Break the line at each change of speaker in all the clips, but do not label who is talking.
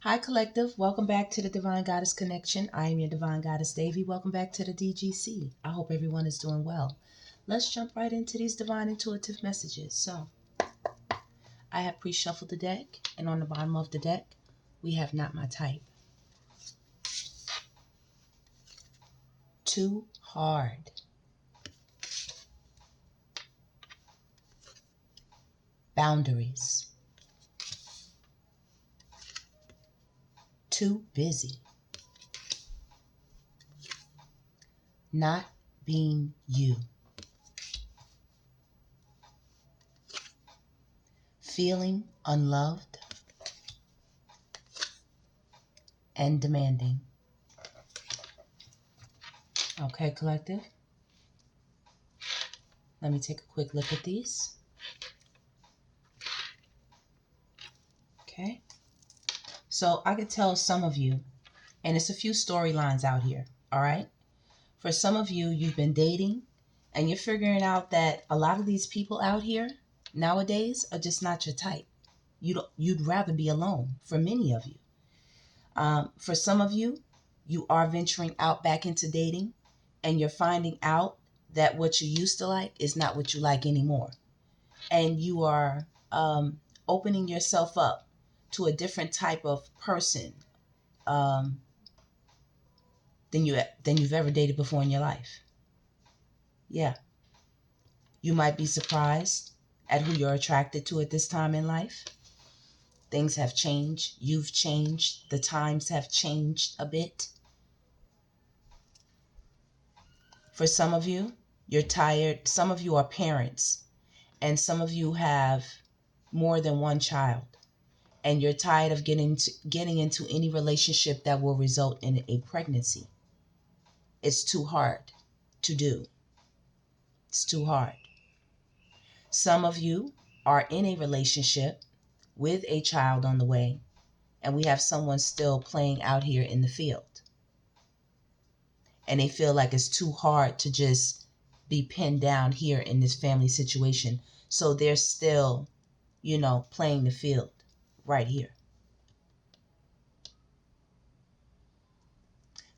Hi, Collective. Welcome back to the Divine Goddess Connection. I am your Divine Goddess, Devi. Welcome back to the DGC. I hope everyone is doing well. Let's jump right into these divine intuitive messages. So, I have pre-shuffled the deck, and on the bottom of the deck, we have Not My Type. Too hard. Boundaries. Too busy. Not being you. Feeling unloved and demanding. Okay, Collective. Let me take a quick look at these. Okay. So I could tell some of you, and it's a few storylines out here, all right? For some of you, you've been dating and you're figuring out that a lot of these people out here nowadays are just not your type. You'd rather be alone, for many of you. For some of you, you are venturing out back into dating and you're finding out that what you used to like is not what you like anymore. And you are opening yourself up to a different type of person than you've ever dated before in your life. Yeah. You might be surprised at who you're attracted to at this time in life. Things have changed. You've changed. The times have changed a bit. For some of you, you're tired. Some of you are parents, and some of you have more than one child, and you're tired of getting into any relationship that will result in a pregnancy. It's too hard to do. It's too hard. Some of you are in a relationship with a child on the way, and we have someone still playing out here in the field. And they feel like it's too hard to just be pinned down here in this family situation. So they're still, playing the field right here.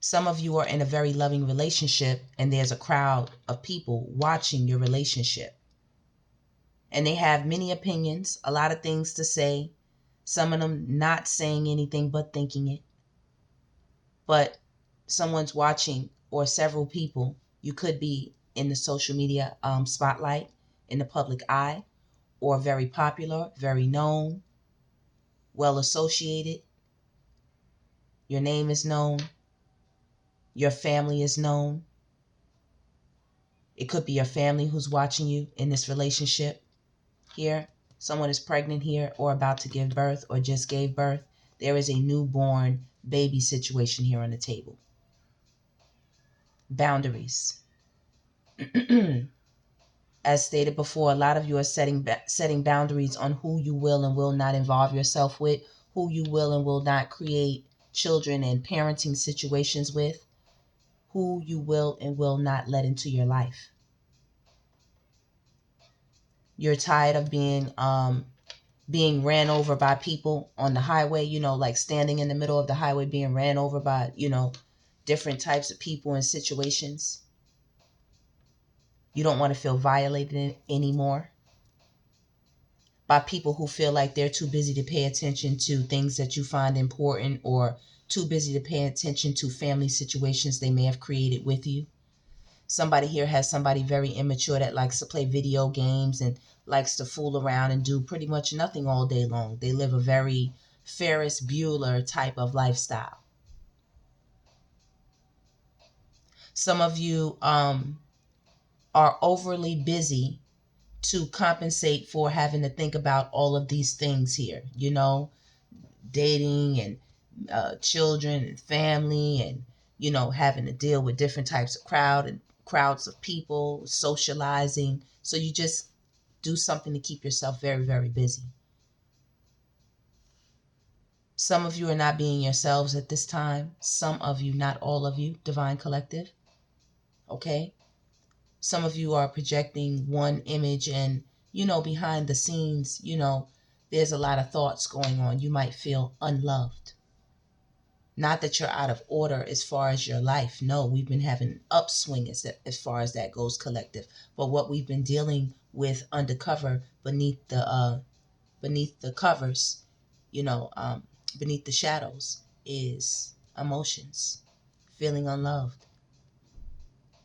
Some of you are in a very loving relationship, and there's a crowd of people watching your relationship. And they have many opinions, a lot of things to say, some of them not saying anything but thinking it. But someone's watching, or several people. You could be in the social media spotlight, in the public eye, or very popular, very known, well associated. Your name is known. Your family is known. It could be your family who's watching you in this relationship here. Someone is pregnant here, or about to give birth, or just gave birth. There is a newborn baby situation here on the table. Boundaries. As stated before, a lot of you are setting boundaries on who you will and will not involve yourself with, who you will and will not create children and parenting situations with, who you will and will not let into your life. You're tired of being ran over by people on the highway, like standing in the middle of the highway being ran over by, different types of people and situations. You don't want to feel violated anymore by people who feel like they're too busy to pay attention to things that you find important, or too busy to pay attention to family situations they may have created with you. Somebody here has somebody very immature that likes to play video games and likes to fool around and do pretty much nothing all day long. They live a very Ferris Bueller type of lifestyle. Some of you are overly busy to compensate for having to think about all of these things here, dating and children and family, and having to deal with different types of crowds of people, socializing. So you just do something to keep yourself very, very busy. Some of you are not being yourselves at this time. Some of you, not all of you, Divine Collective. Okay? Some of you are projecting one image, and behind the scenes, there's a lot of thoughts going on. You might feel unloved. Not that you're out of order as far as your life. No, we've been having upswing as far as that goes, collective. But what we've been dealing with undercover beneath the covers, you know, beneath the shadows, is emotions, feeling unloved.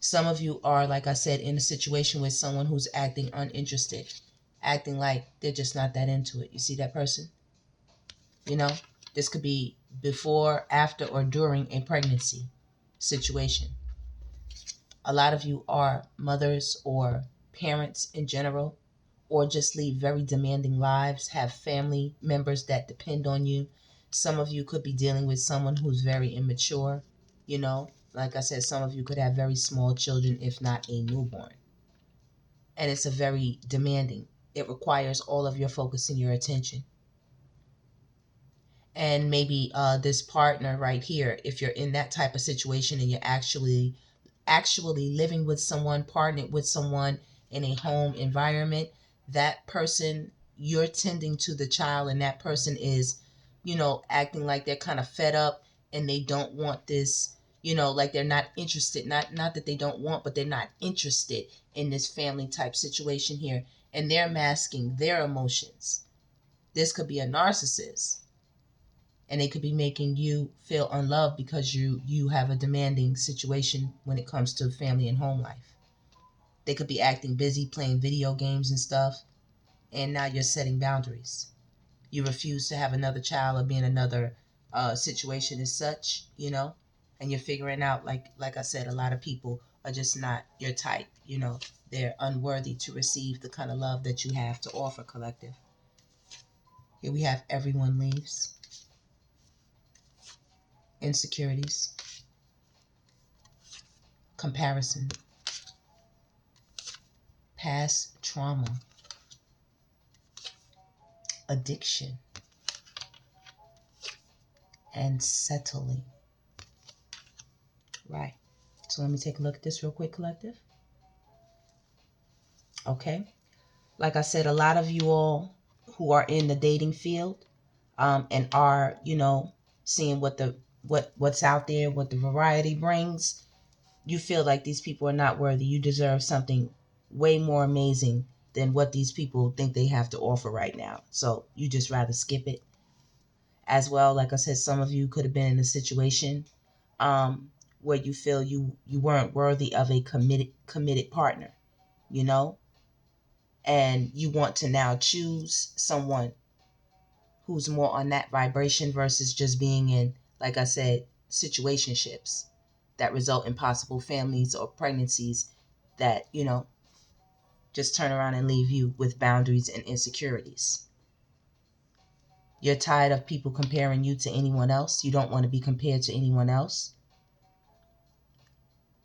Some of you are, like I said, in a situation with someone who's acting uninterested, acting like they're just not that into it. You see that person? You know, this could be before, after, or during a pregnancy situation. A lot of you are mothers or parents in general, or just lead very demanding lives, have family members that depend on you. Some of you could be dealing with someone who's very immature. You know, like I said, some of you could have very small children, if not a newborn. And it's a very demanding. It requires all of your focus and your attention. And maybe this partner right here, if you're in that type of situation and you're actually living with someone, partnered with someone in a home environment, that person, you're tending to the child, and that person is, you know, acting like they're kind of fed up and they don't want this, you know, like they're not interested, not that they don't want, but they're not interested in this family type situation here, and they're masking their emotions. This could be a narcissist, and they could be making you feel unloved because you have a demanding situation when it comes to family and home life. They could be acting busy playing video games and stuff, and now you're setting boundaries. You refuse to have another child or be in another situation as such, you know, and you're figuring out, like I said, a lot of people are just not your type, you know. They're unworthy to receive the kind of love that you have to offer, collective. Here we have everyone leaves, insecurities, comparison, past trauma, addiction, and settling. Right. So let me take a look at this real quick, collective. Okay. Like I said, a lot of you all who are in the dating field, and are, you know, seeing what's out there, what the variety brings, you feel like these people are not worthy. You deserve something way more amazing than what these people think they have to offer right now. So you just rather skip it. As well, like I said, some of you could have been in a situation where you feel you weren't worthy of a committed partner, you know, and you want to now choose someone who's more on that vibration versus just being in, like I said, situationships that result in possible families or pregnancies that, you know, just turn around and leave you with boundaries and insecurities. You're tired of people comparing you to anyone else. You don't want to be compared to anyone else.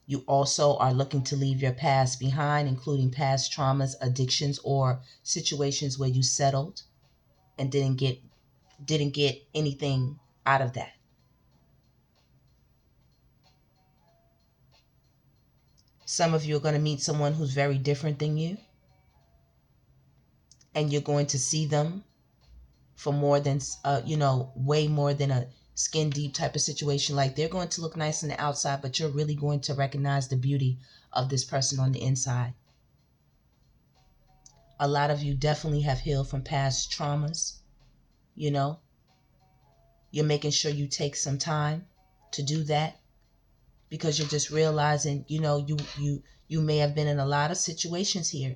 You also are looking to leave your past behind, including past traumas, addictions, or situations where you settled and didn't get anything out of that. Some of you are going to meet someone who's very different than you, and you're going to see them for more than, you know, way more than a skin deep type of situation. Like, they're going to look nice on the outside, but you're really going to recognize the beauty of this person on the inside. A lot of you definitely have healed from past traumas, you know. You're making sure you take some time to do that, because you're just realizing, you know, you may have been in a lot of situations here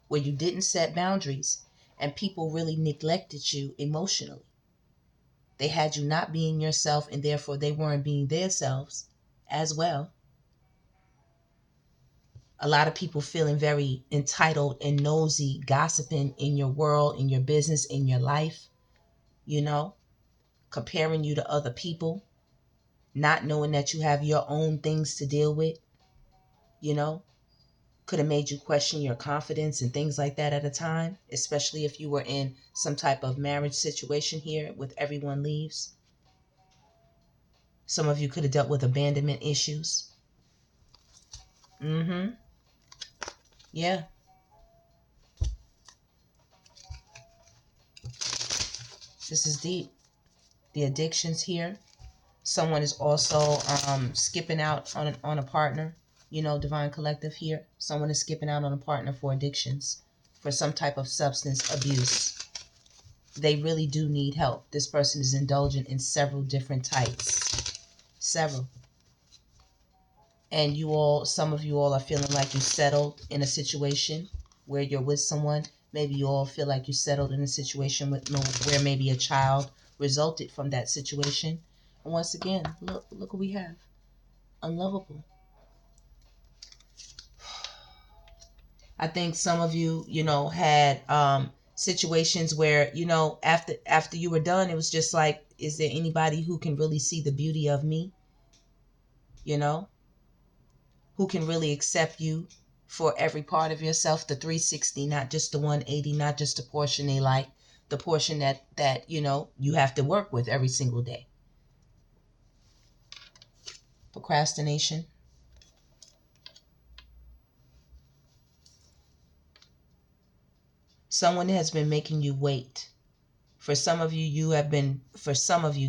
where you didn't set boundaries and people really neglected you emotionally. They had you not being yourself, and therefore they weren't being their selves as well. A lot of people feeling very entitled and nosy, gossiping in your world, in your business, in your life, you know, comparing you to other people, not knowing that you have your own things to deal with, you know, could have made you question your confidence and things like that at a time, especially if you were in some type of marriage situation here with everyone leaves. Some of you could have dealt with abandonment issues. Yeah. This is deep. The addictions here. Someone is also skipping out on a partner. Divine Collective here. Someone is skipping out on a partner for addictions, for some type of substance abuse. They really do need help. This person is indulgent in several different types. Several. And some of you all are feeling like you settled in a situation where you're with someone. Maybe you all feel like you settled in a situation where maybe a child resulted from that situation. And once again, look what we have. Unlovable. I think some of you, had situations where, after you were done, it was just like, is there anybody who can really see the beauty of me? Who can really accept you for every part of yourself, the 360, not just the 180, not just the portion they like, the portion that you have to work with every single day. Procrastination. Someone has been making you wait. For some of you,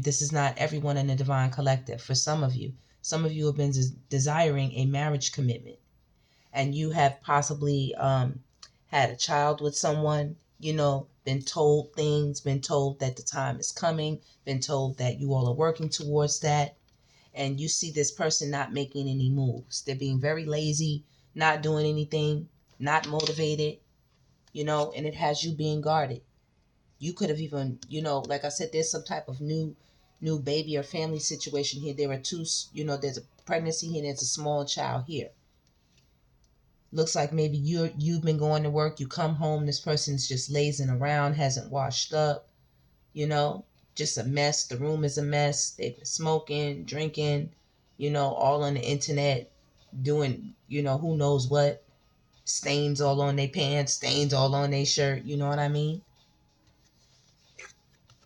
this is not everyone in the Divine Collective. For some of you have been desiring a marriage commitment, and you have possibly had a child with someone, been told things, been told that the time is coming, been told that you all are working towards that, and you see this person not making any moves. They're being very lazy, not doing anything, not motivated, and it has you being guarded. You could have even, like I said, there's some type of new baby or family situation here. There are two, there's a pregnancy here, there's a small child here. Looks like maybe you've been going to work, you come home, this person's just lazing around, hasn't washed up, just a mess. The room is a mess. They've been smoking, drinking, all on the internet, doing, who knows what. Stains all on their pants, stains all on their shirt, you know what I mean?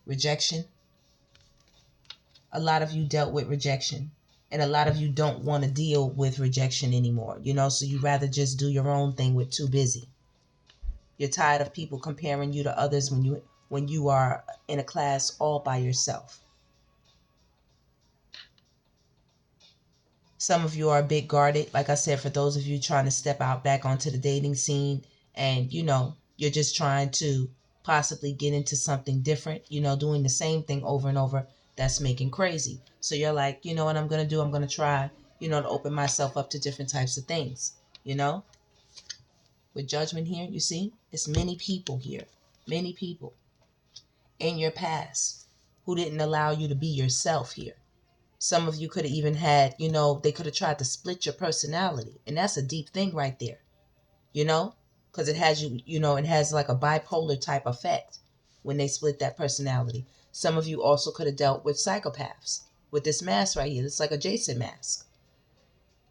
Rejection. A lot of you dealt with rejection, and a lot of you don't want to deal with rejection anymore, so you rather just do your own thing. We're too busy. You're tired of people comparing you to others when you are in a class all by yourself. Some of you are a bit guarded. Like I said, for those of you trying to step out back onto the dating scene, and you're just trying to possibly get into something different, doing the same thing over and over, that's making crazy. So you're like, you know what I'm going to do? I'm going to try, to open myself up to different types of things, With Judgment here, you see, it's many people here, many people in your past who didn't allow you to be yourself here. Some of you could have even had, they could have tried to split your personality. And that's a deep thing right there, because it has you, it has like a bipolar type effect when they split that personality. Some of you also could have dealt with psychopaths with this mask right here. It's like a Jason mask,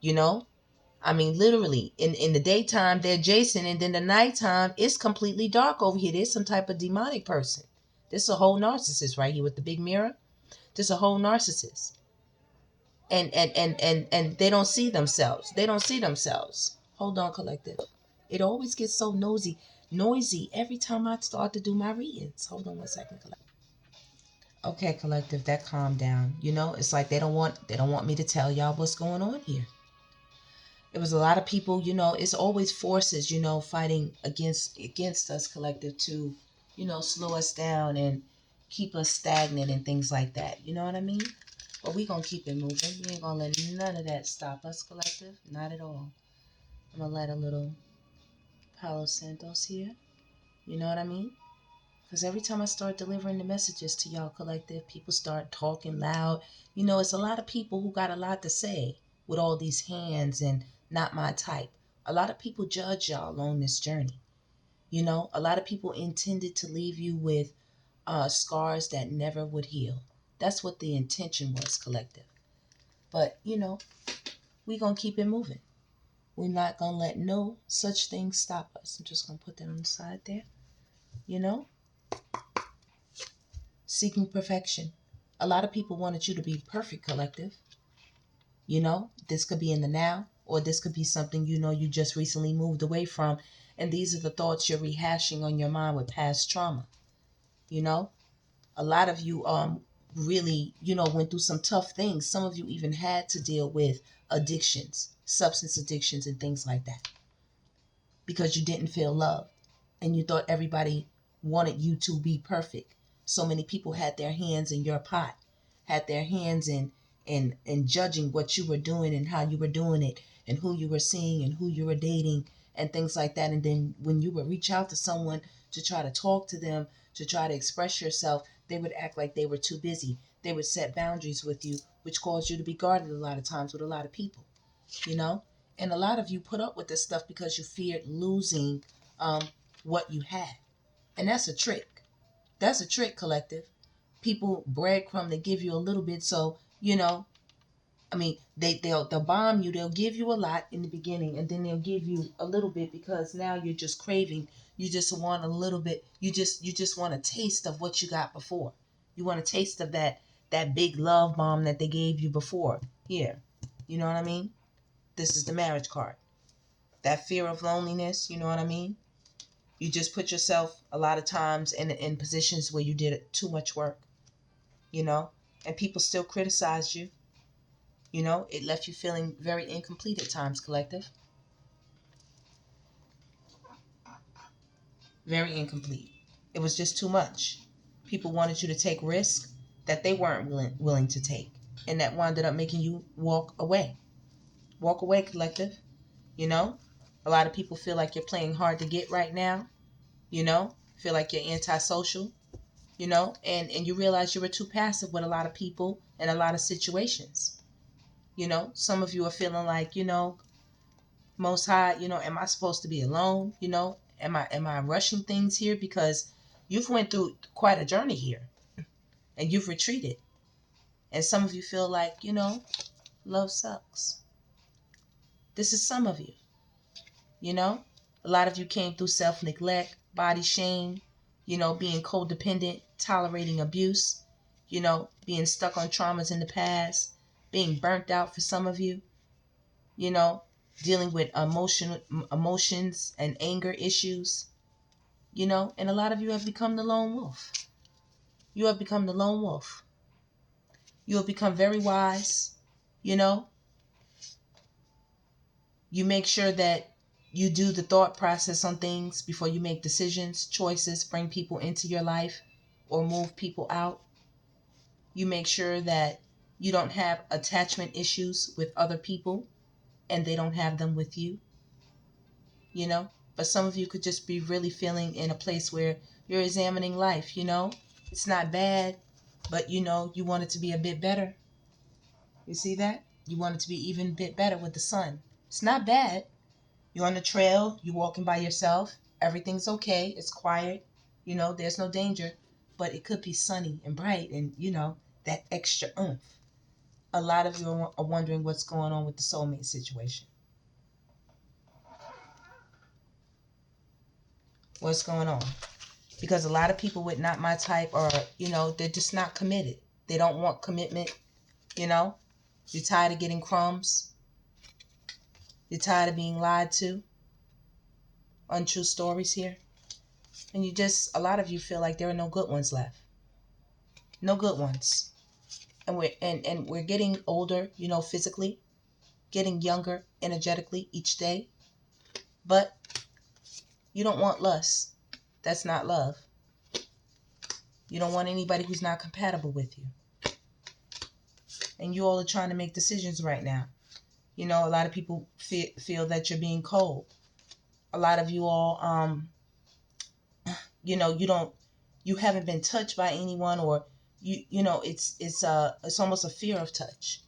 I mean, literally, in the daytime, they're Jason, and then the nighttime, it's completely dark over here. There's some type of demonic person. This is a whole narcissist right here with the big mirror. This is a whole narcissist. And they don't see themselves. They don't see themselves. Hold on, collective. It always gets so noisy every time I start to do my readings. Hold on 1 second, collective. Okay, collective, that calmed down. It's like they don't want me to tell y'all what's going on here. It was a lot of people, it's always forces, fighting against us, collective, to, slow us down and keep us stagnant and things like that. You know what I mean? But we gonna keep it moving. We ain't gonna let none of that stop us, collective. Not at all. I'm gonna let a little Palo Santos here. You know what I mean? Because every time I start delivering the messages to y'all, collective, people start talking loud. It's a lot of people who got a lot to say with all these hands and not my type. A lot of people judge y'all on this journey. A lot of people intended to leave you with scars that never would heal. That's what the intention was, collective. But, we going to keep it moving. We're not going to let no such thing stop us. I'm just going to put that on the side there. Seeking perfection. A lot of people wanted you to be perfect, collective. This could be in the now, or this could be something you just recently moved away from. And these are the thoughts you're rehashing on your mind with past trauma. A lot of you really, went through some tough things. Some of you even had to deal with addictions, substance addictions, and things like that because you didn't feel loved and you thought everybody wanted you to be perfect. So many people had their hands in your pot, had their hands in judging what you were doing and how you were doing it and who you were seeing and who you were dating and things like that. And then when you would reach out to someone to try to talk to them, to try to express yourself, they would act like they were too busy. They would set boundaries with you, which caused you to be guarded a lot of times with a lot of people, you know? And a lot of you put up with this stuff because you feared losing what you had. And that's a trick. That's a trick, collective. People breadcrumb, they give you a little bit. So, I mean, they'll bomb you. They'll give you a lot in the beginning, and then they'll give you a little bit because now you're just craving. You just want a little bit. You just want a taste of what you got before. You want a taste of that big love bomb that they gave you before. Here, you know what I mean? This is the marriage card. That fear of loneliness. You know what I mean? You just put yourself a lot of times in positions where you did too much work. And people still criticize you. It left you feeling very incomplete at times, collective. Very incomplete. It was just too much. People wanted you to take risks that they weren't willing to take. And that wound up making you walk away. Walk away, collective. A lot of people feel like you're playing hard to get right now. Feel like you're antisocial. And you realize you were too passive with a lot of people and a lot of situations. Some of you are feeling like, Most High, am I supposed to be alone? Am I rushing things here? Because you've went through quite a journey here and you've retreated. And some of you feel like, love sucks. This is some of you. A lot of you came through self-neglect, body shame, being codependent, tolerating abuse, being stuck on traumas in the past, being burnt out for some of you, dealing with emotions and anger issues, and a lot of you have become the lone wolf. You have become the lone wolf. You have become very wise, you know. You make sure that you do the thought process on things before you make decisions, choices, bring people into your life or move people out. You make sure that you don't have attachment issues with other people and they don't have them with you. But some of you could just be really feeling in a place where you're examining life. It's not bad, but you want it to be a bit better. You see that? You want it to be even a bit better with the sun. It's not bad. You're on the trail, you're walking by yourself, everything's okay, it's quiet, there's no danger, but it could be sunny and bright and that extra oomph. A lot of you are wondering what's going on with the soulmate situation. What's going on? Because a lot of people with not my type are, they're just not committed. They don't want commitment, You're tired of getting crumbs. You're tired of being lied to. Untrue stories here. And a lot of you feel like there are no good ones left. No good ones. And we're getting older, physically, getting younger energetically each day. But you don't want lust. That's not love. You don't want anybody who's not compatible with you. And you all are trying to make decisions right now. A lot of people feel that you're being cold. A lot of you all, you haven't been touched by anyone, or it's almost a fear of touch.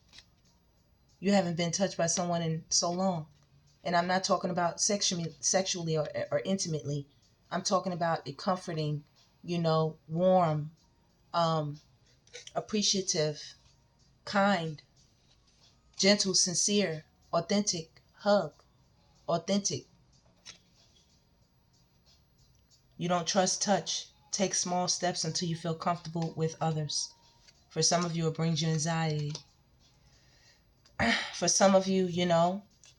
You haven't been touched by someone in so long. And I'm not talking about sexually or intimately. I'm talking about a comforting, warm, appreciative, kind, gentle, sincere, authentic hug. Authentic. You don't trust touch. Take small steps until you feel comfortable with others. For some of you, it brings you anxiety. For some of you,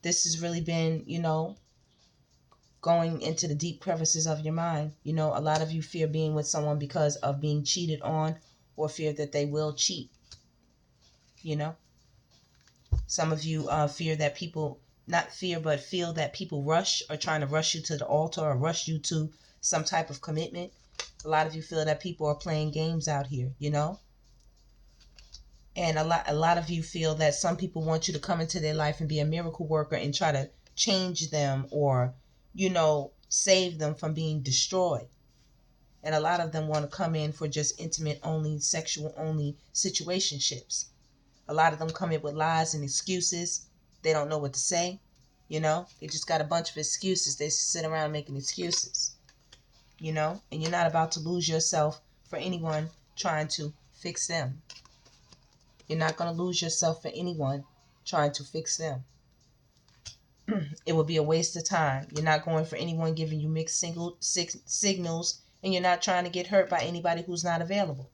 this has really been, going into the deep crevices of your mind. A lot of you fear being with someone because of being cheated on or fear that they will cheat. You know, some of you fear that people, not fear, but feel that people rush or trying to rush you to the altar or rush you to some type of commitment. A lot of you feel that people are playing games out here, you know. And a lot of you feel that some people want you to come into their life and be a miracle worker and try to change them or, you know, save them from being destroyed. And a lot of them want to come in for just intimate only, sexual only situationships. A lot of them come in with lies and excuses. They don't know what to say. You know, they just got a bunch of excuses. They sit around making excuses, you know, and you're not about to lose yourself for anyone trying to fix them. You're not going to lose yourself for anyone trying to fix them. It would be a waste of time. You're not going for anyone giving you mixed signals, and you're not trying to get hurt by anybody who's not available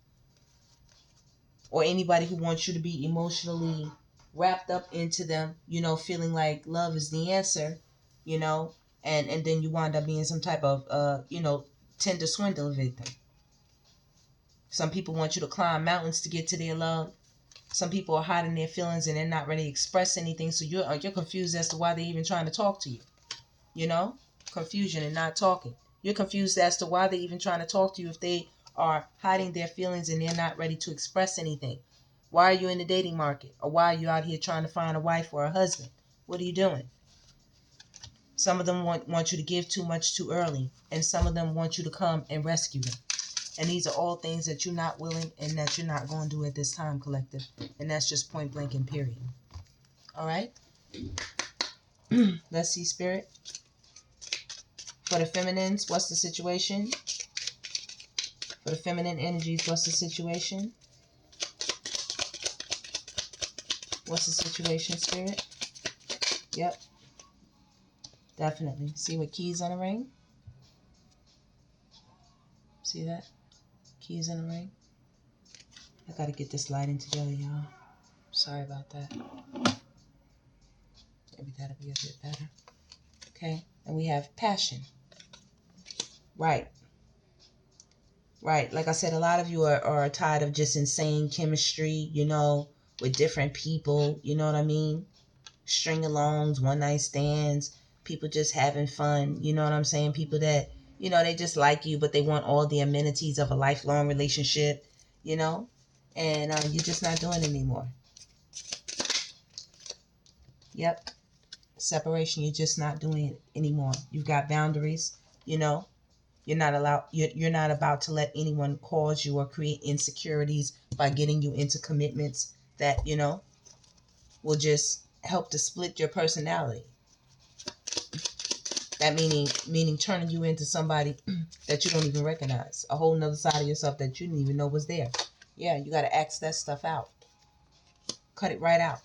or anybody who wants you to be emotionally wrapped up into them, you know, feeling like love is the answer, you know, and then you wind up being some type of, you know, tender swindle victim. Some people want you to climb mountains to get to their love. Some people are hiding their feelings and they're not ready to express anything. So you're confused as to why they're even trying to talk to you. You know, confusion and not talking. You're confused as to why they're even trying to talk to you if they are hiding their feelings and they're not ready to express anything. Why are you in the dating market? Or why are you out here trying to find a wife or a husband? What are you doing? Some of them want you to give too much too early. And some of them want you to come and rescue them. And these are all things that you're not willing and that you're not going to do at this time, collective. And that's just point blank and period. All right? Let's see, Spirit. For the feminines, what's the situation? For the feminine energies, what's the situation? What's the situation, Spirit? Yep. Definitely. See what keys on the ring? See that? Keys on the ring? I gotta get this lighting together, y'all. Sorry about that. Maybe that'll be a bit better. Okay. And we have passion. Right. Right. Like I said, a lot of you are tired of just insane chemistry, you know, with different people. You know what I mean? String-alongs, one-night stands, people just having fun. You know what I'm saying? People that, you know, they just like you, but they want all the amenities of a lifelong relationship, you know? And you're just not doing it anymore. Yep. Separation, you're just not doing it anymore. You've got boundaries, you know? You're not about to let anyone cause you or create insecurities by getting you into commitments that, you know, will just help to split your personality. That meaning turning you into somebody that you don't even recognize. A whole nother side of yourself that you didn't even know was there. Yeah, you got to axe that stuff out. Cut it right out.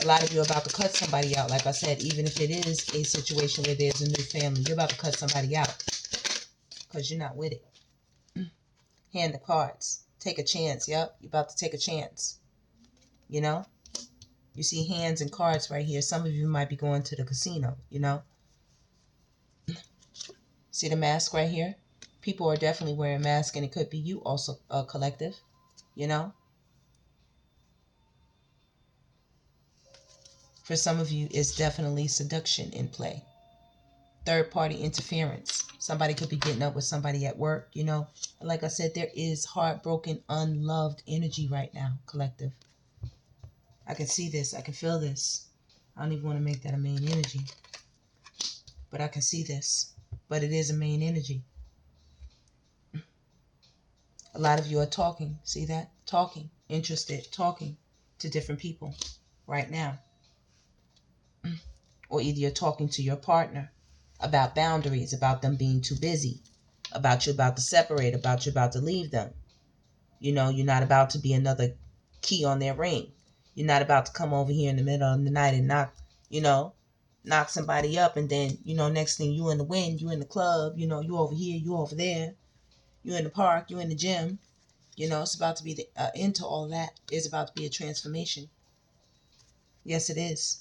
A lot of you are about to cut somebody out. Like I said, even if it is a situation where there's a new family, you're about to cut somebody out because you're not with it. Hand the cards. Take a chance. Yep, you're about to take a chance. You know? You see hands and cards right here. Some of you might be going to the casino, you know? See the mask right here? People are definitely wearing masks, and it could be you also, collective, you know? For some of you, it's definitely seduction in play. Third-party interference. Somebody could be getting up with somebody at work, you know? And like I said, there is heartbroken, unloved energy right now, collective. I can see this. I can feel this. I don't even want to make that a main energy. But I can see this. But it is a main energy. A lot of you are talking. See that? Talking. Interested. Talking to different people right now. Or either you're talking to your partner about boundaries, about them being too busy, about you about to separate, about you about to leave them. You know, you're not about to be another key on their ring. You're not about to come over here in the middle of the night and knock somebody up, and then, you know, next thing you in the wind, you in the club, you know, you over here, you over there, you in the park, you in the gym. You know, it's about to be the into all that. It's about to be a transformation. Yes, it is.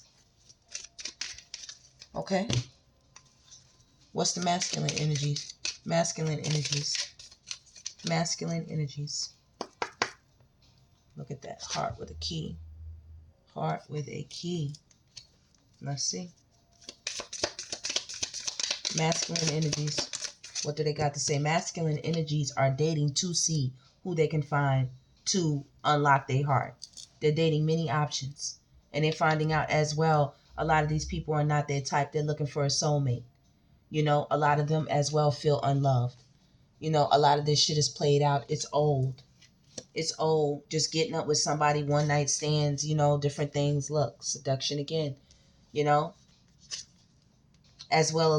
Okay. What's the masculine energies? Masculine energies. Masculine energies. Look at that. Heart with a key. Heart with a key. Let's see. Masculine energies. What do they got to say? Masculine energies are dating to see who they can find to unlock their heart. They're dating many options. And they're finding out as well, a lot of these people are not their type. They're looking for a soulmate. You know, a lot of them as well feel unloved. You know, a lot of this shit is played out. It's old. It's old. Just getting up with somebody, one night stands, you know, different things. Look, seduction again, you know. As well, a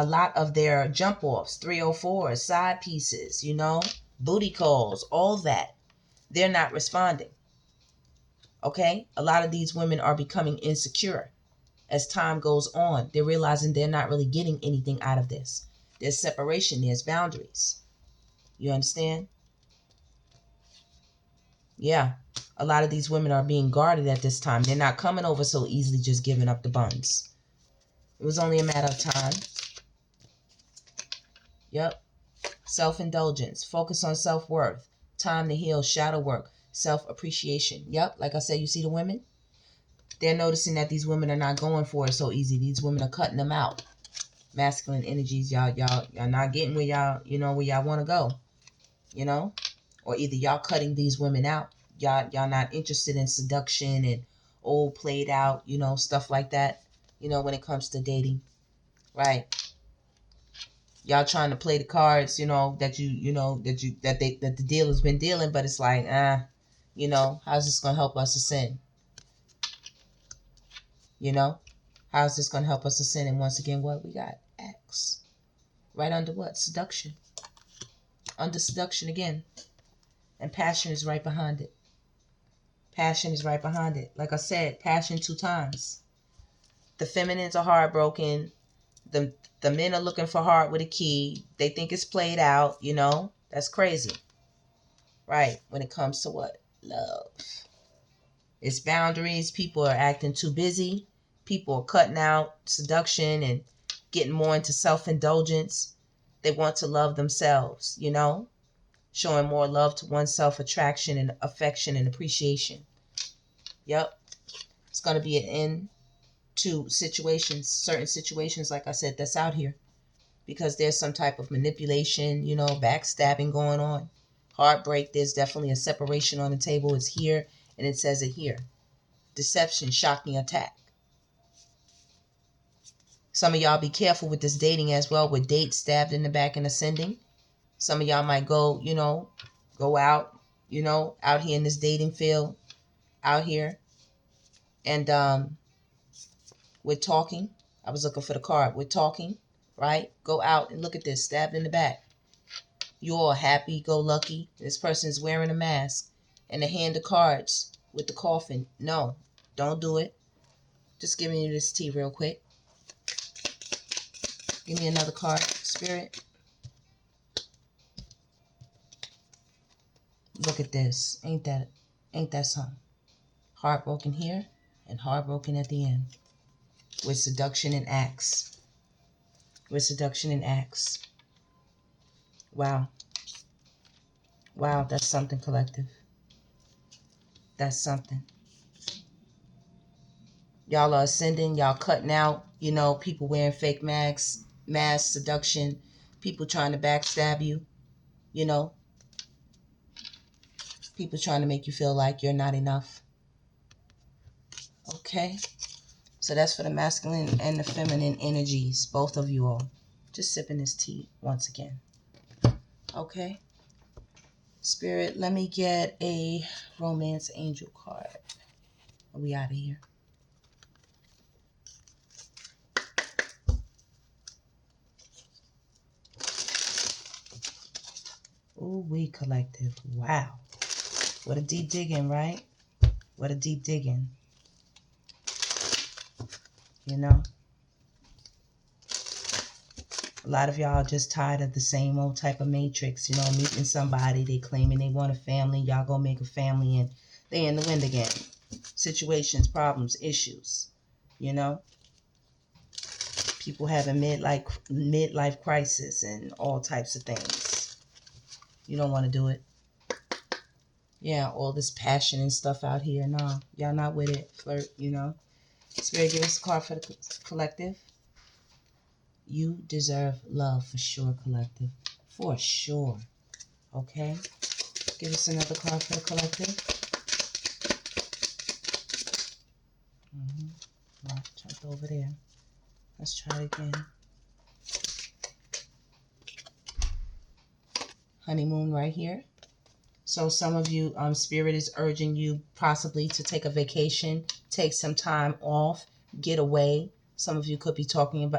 lot of their jump offs, 304s, side pieces, you know, booty calls, all that. They're not responding. Okay? A lot of these women are becoming insecure as time goes on. They're realizing they're not really getting anything out of this. There's separation, there's boundaries. You understand? Yeah. A lot of these women are being guarded at this time. They're not coming over so easily, just giving up the buns. It was only a matter of time. Yep. Self-indulgence. Focus on self-worth. Time to heal. Shadow work. Self-appreciation. Yep. Like I said, you see the women? They're noticing that these women are not going for it so easy. These women are cutting them out. Masculine energies. Y'all not getting where where y'all want to go. You know? Or either y'all cutting these women out. Y'all not interested in seduction and old played out, you know, stuff like that. You know, when it comes to dating. Right. Y'all trying to play the cards, you know, that the dealer's been dealing, but it's like, you know, how's this gonna help us ascend? You know? How's this gonna help us ascend? And once again, what we got? X. Right under what? Seduction. Under seduction again. And passion is right behind it. Passion is right behind it. Like I said, passion 2 times. The feminines are heartbroken. The men are looking for heart with a key. They think it's played out, you know. That's crazy. Right. When it comes to what? Love. It's boundaries. People are acting too busy. People are cutting out seduction and getting more into self-indulgence. They want to love themselves, you know. Showing more love to oneself, attraction and affection and appreciation. Yep. It's going to be an end to situations, certain situations, like I said, that's out here. Because there's some type of manipulation, you know, backstabbing going on. Heartbreak, there's definitely a separation on the table. It's here, and it says it here. Deception, shocking attack. Some of y'all be careful with this dating as well, with dates stabbed in the back and ascending. Some of y'all might go, you know, go out, you know, out here in this dating field, out here. And we're talking. I was looking for the card. We're talking, right? Go out and look at this, stabbed in the back. You're all happy-go-lucky. This person is wearing a mask. And the hand of cards with the coffin. No, don't do it. Just giving you this tea real quick. Give me another card, Spirit. Look at this. Ain't that something? Heartbroken here and heartbroken at the end. With seduction and acts. With seduction and acts. Wow. Wow, that's something, collective. That's something. Y'all are ascending. Y'all cutting out, you know, people wearing fake masks, seduction, people trying to backstab you, you know. People trying to make you feel like you're not enough. Okay. So that's for the masculine and the feminine energies, both of you all. Just sipping this tea once again. Okay. Spirit, let me get a romance angel card. Are we out of here? Ooh, we collective. Wow. What a deep digging, right? What a deep digging. You know? A lot of y'all are just tired of the same old type of matrix, you know, meeting somebody, they claiming they want a family, y'all gonna make a family, and they in the wind again. Situations, problems, issues, you know. People having midlife crisis and all types of things. You don't want to do it. Yeah, all this passion and stuff out here. No, y'all not with it. Flirt, you know. Spirit, give us a card for the collective. You deserve love for sure, collective. For sure. Okay? Give us another card for the collective. Right, jumped over there. Let's try it again. Honeymoon right here. So some of you, Spirit is urging you possibly to take a vacation, take some time off, get away. Some of you could be talking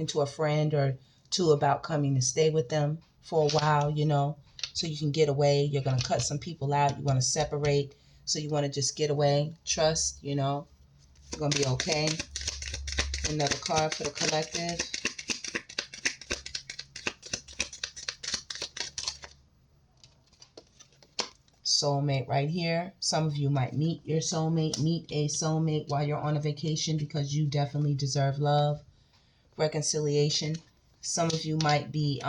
to a friend or two about coming to stay with them for a while, you know, so you can get away. You're going to cut some people out. You want to separate. So you want to just get away. Trust, you know, you're going to be okay. Another card for the collective. Soulmate right here. Some of you might meet your soulmate, meet a soulmate while you're on a vacation because you definitely deserve love. Reconciliation. Some of you might be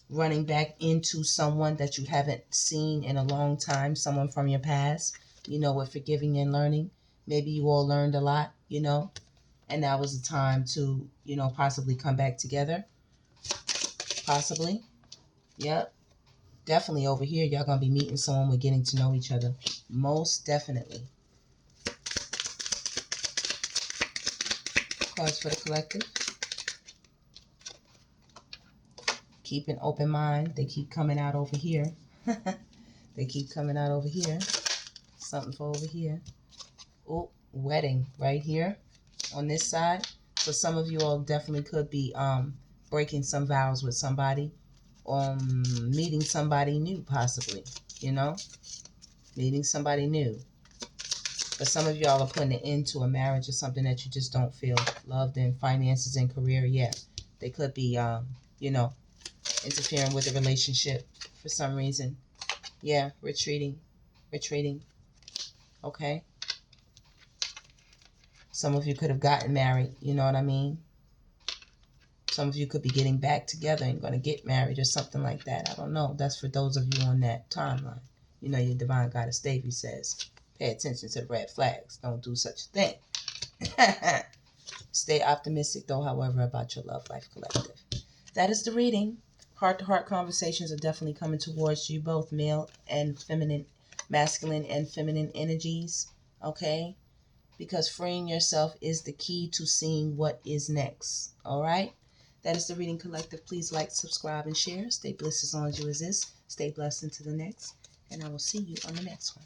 running back into someone that you haven't seen in a long time, someone from your past, you know, with forgiving and learning. Maybe you all learned a lot, you know, and that was the time to, you know, possibly come back together. Possibly. Yep. Definitely over here, y'all going to be meeting someone with getting to know each other. Most definitely. Cards for the collective. Keep an open mind. They keep coming out over here. They keep coming out over here. Something for over here. Oh, wedding right here on this side. So some of you all definitely could be breaking some vows with somebody. Meeting somebody new, possibly, you know, meeting somebody new. But some of y'all are putting an end to a marriage or something that you just don't feel loved in. Finances and career, yeah, they could be, you know, interfering with the relationship for some reason. Yeah, retreating, okay. Some of you could have gotten married, you know what I mean? Some of you could be getting back together and going to get married or something like that. I don't know. That's for those of you on that timeline. You know, your divine goddess Davy says, pay attention to the red flags. Don't do such a thing. Stay optimistic, though, however, about your love life, collective. That is the reading. Heart-to-heart conversations are definitely coming towards you, both male and feminine, masculine and feminine energies, okay? Because freeing yourself is the key to seeing what is next, all right? That is the reading, collective. Please like, subscribe, and share. Stay blessed as long as you exist. Stay blessed into the next. And I will see you on the next one.